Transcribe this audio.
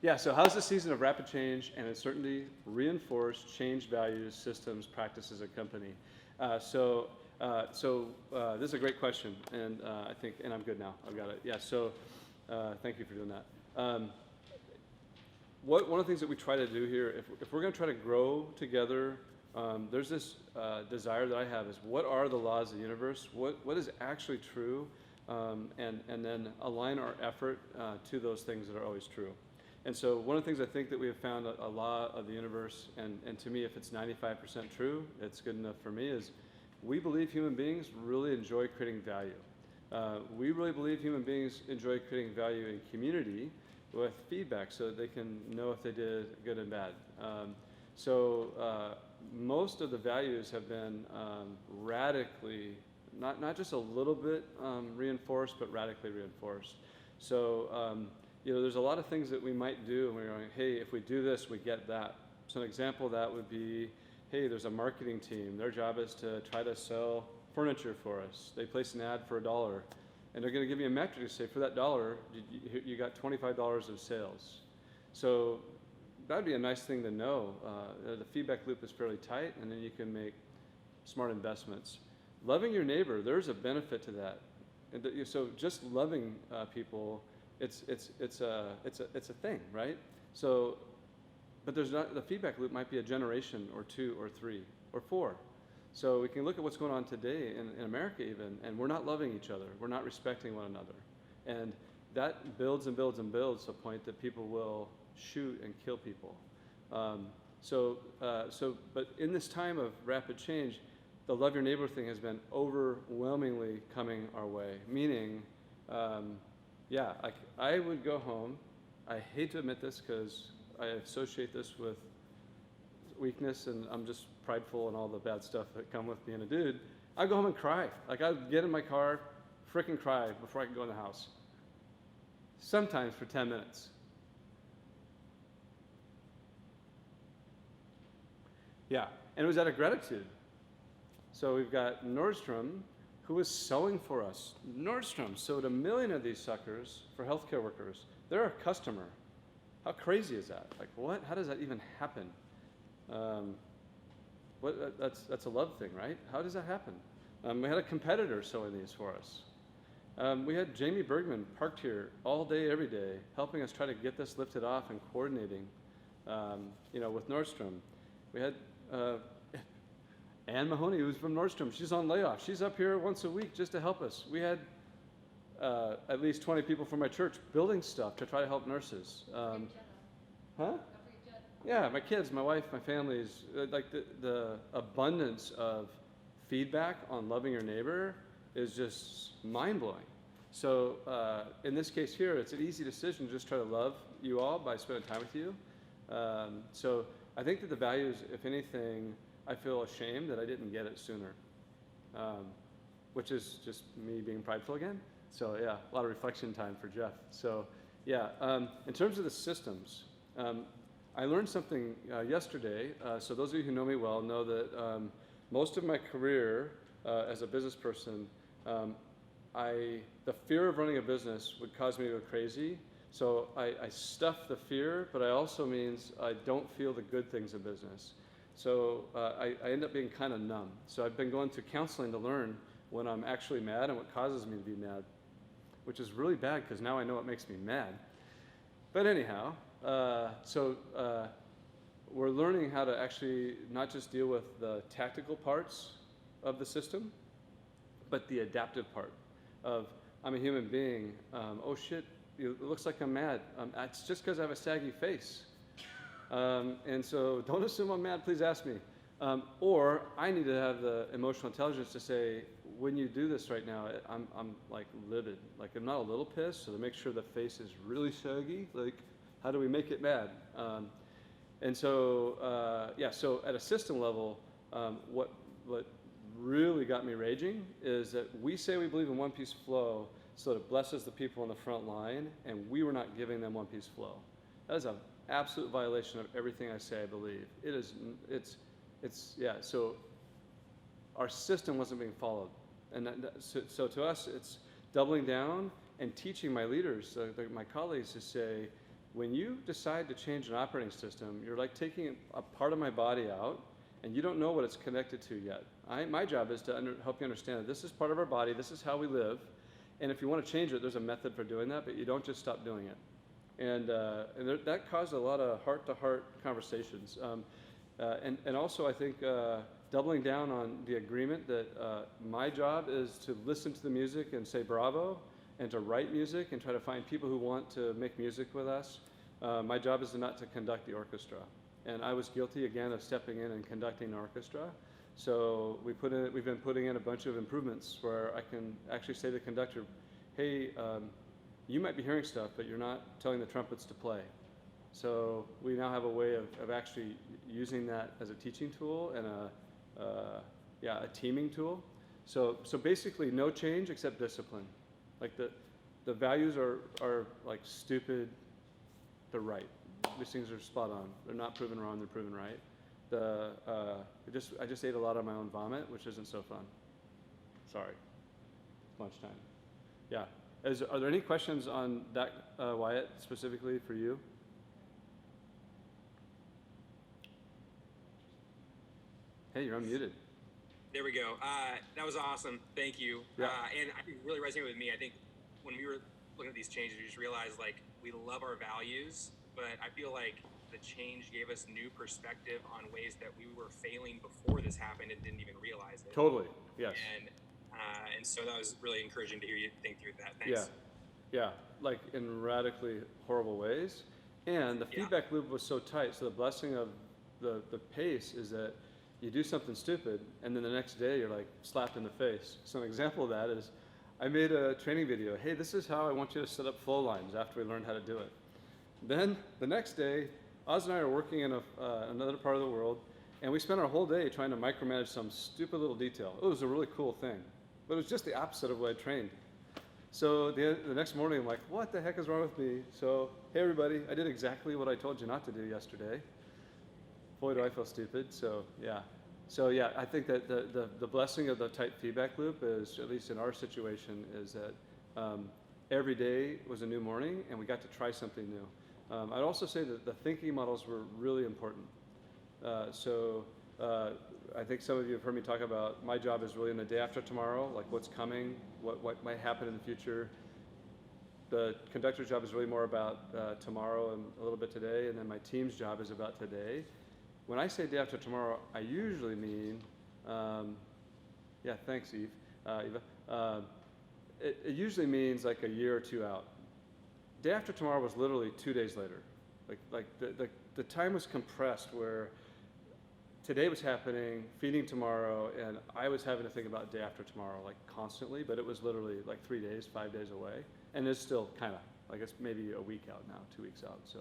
Yeah, so how's the season of rapid change and uncertainty reinforce change values, systems, practices at company? This is a great question, and I think, and I'm good now, I've got it. Yeah, so thank you for doing that. One of the things that we try to do here, if we're going to try to grow together, there's this desire that I have is what are the laws of the universe? What is actually true? And then align our effort to those things that are always true. And so one of the things I think that we have found a law of the universe, and to me, if it's 95% true, it's good enough for me, is we believe human beings really enjoy creating value. We really believe human beings enjoy creating value in community with feedback so that they can know if they did good and bad. Most of the values have been radically, not just a little bit reinforced, but radically reinforced. There's a lot of things that we might do, and we're going, hey, if we do this, we get that. So an example of that would be, hey, there's a marketing team. Their job is to try to sell furniture for us. They place an ad for $1, and they're going to give you a metric to say, for that $1, you got $25 of sales. So that'd be a nice thing to know. The feedback loop is fairly tight, and then you can make smart investments. Loving your neighbor, there's a benefit to that. And so just loving people, it's a thing, right? So, but there's not, the feedback loop might be a generation or 2 or 3 or 4. So we can look at what's going on today in America even, and we're not loving each other. We're not respecting one another. And that builds and builds and builds to a point that people will shoot and kill people. But in this time of rapid change, the love your neighbor thing has been overwhelmingly coming our way. Meaning, I would go home. I hate to admit this because I associate this with weakness, and I'm just prideful and all the bad stuff that come with being a dude. I'd go home and cry. Like, I'd get in my car, frickin' cry before I could go in the house. Sometimes for 10 minutes. Yeah, and it was out of gratitude. So we've got Nordstrom, who is selling for us. Nordstrom sold 1 million of these suckers for healthcare workers. They're a customer. How crazy is that? Like, what? How does that even happen? That's a love thing, right? How does that happen? We had a competitor selling these for us. We had Jamie Bergman parked here all day, every day, helping us try to get this lifted off and coordinating, with Nordstrom. We had Ann Mahoney, who's from Nordstrom. She's on layoff. She's up here once a week just to help us. We had at least 20 people from my church building stuff to try to help nurses. Yeah, my kids, my wife, my family's, like the abundance of feedback on loving your neighbor is just mind-blowing. So in this case here, it's an easy decision to just try to love you all by spending time with you. So I think that the values, if anything, I feel ashamed that I didn't get it sooner, which is just me being prideful again. So yeah, a lot of reflection time for Jeff. So yeah, in terms of the systems, I learned something yesterday. So those of you who know me well know that most of my career as a business person, the fear of running a business would cause me to go crazy. So I stuff the fear, but it also means I don't feel the good things in business. So I end up being kind of numb. So I've been going to counseling to learn when I'm actually mad and what causes me to be mad, which is really bad because now I know what makes me mad. But anyhow, we're learning how to actually not just deal with the tactical parts of the system, but the adaptive part of I'm a human being. Oh shit, it looks like I'm mad. It's just because I have a saggy face. And so don't assume I'm mad, please ask me. Or I need to have the emotional intelligence to say, when you do this right now, I'm like livid. Like I'm not a little pissed, so to make sure the face is really saggy, like how do we make it mad? So at a system level, what really got me raging is that we say we believe in one-piece flow so that it blesses the people on the front line, and we were not giving them one-piece flow. That is an absolute violation of everything I say I believe. So our system wasn't being followed. And so to us, it's doubling down and teaching my leaders, my colleagues, to say, when you decide to change an operating system, you're like taking a part of my body out, and you don't know what it's connected to yet. My job is to help you understand that this is part of our body, this is how we live, and if you want to change it, there's a method for doing that, but you don't just stop doing it. And that caused a lot of heart-to-heart conversations. And also, I think doubling down on the agreement that my job is to listen to the music and say bravo, and to write music and try to find people who want to make music with us. My job is not to conduct the orchestra. And I was guilty, again, of stepping in and conducting the orchestra. So we've been putting in a bunch of improvements where I can actually say to the conductor, hey, you might be hearing stuff, but you're not telling the trumpets to play. So we now have a way of actually using that as a teaching tool and a teaming tool. So basically no change except discipline. Like the values are like stupid, they're right. These things are spot on. They're not proven wrong, they're proven right. I just ate a lot of my own vomit, which isn't so fun. Sorry. It's lunchtime. Yeah. Are there any questions on that, Wyatt, specifically for you? Hey, you're unmuted. There we go. That was awesome. Thank you. Yeah. And I think it really resonated with me. I think when we were looking at these changes, we just realized like we love our values, but I feel like the change gave us new perspective on ways that we were failing before this happened and didn't even realize it. Totally. Yes. And so that was really encouraging to hear you think through that. Thanks. Yeah. Like in radically horrible ways. And the feedback loop was so tight. So the blessing of the pace is that you do something stupid, and then the next day you're like slapped in the face. So an example of that is I made a training video. Hey, this is how I want you to set up flow lines after we learned how to do it. Then the next day, Oz and I are working in another part of the world, and we spent our whole day trying to micromanage some stupid little detail. It was a really cool thing, but it was just the opposite of what I trained. So the next morning, I'm like, what the heck is wrong with me? So, hey everybody, I did exactly what I told you not to do yesterday. Boy, do I feel stupid. So yeah, I think that the blessing of the tight feedback loop is, at least in our situation, is that every day was a new morning, and we got to try something new. I'd also say that the thinking models were really important. I think some of you have heard me talk about my job is really in the day after tomorrow, like what's coming, what might happen in the future. The conductor's job is really more about tomorrow and a little bit today, and then my team's job is about today. When I say day after tomorrow, I usually mean, thanks, Eva. It usually means like a year or two out. Day after tomorrow was literally 2 days later. Like the time was compressed where today was happening, feeding tomorrow, and I was having to think about day after tomorrow like constantly, but it was literally like 3 days, 5 days away. And it's still kind of, like it's maybe a week out now, 2 weeks out, so.